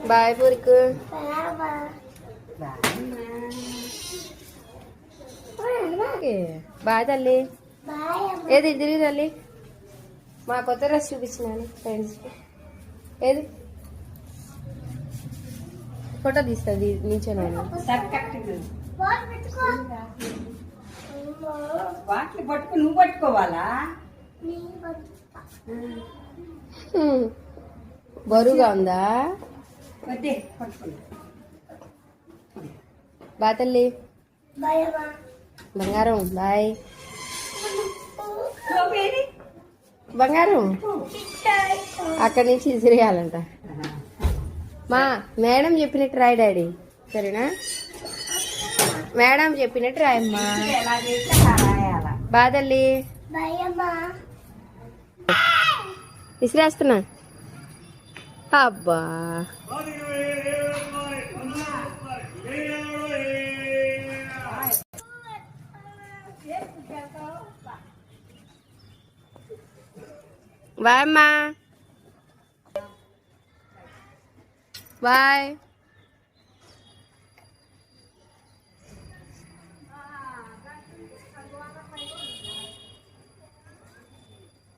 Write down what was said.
Bye పూరికు. Bye తల్లి. ఏది తిరిగి తల్లి. మా కొత్త డ్రెస్ చూపించినాను ఫ్రెండ్స్కి. ఏది ఫోటో తీస్తుంది నించోను. పట్టుకు నువ్వు పట్టుకోవాలా? బరువుగా ఉందా? బాయ్ తల్లి. బంగారం బాయ్. బంగారం అక్కడి నుంచి తిరగాలంట. మా మేడం చెప్పినట్టు రాయి డాడీ, సరేనా? మేడం చెప్పినట్టు రాయమ్మా. బాధల్లి విసిరేస్తున్నా. అబ్బా బాయ్ అమ్మా. బాయ్.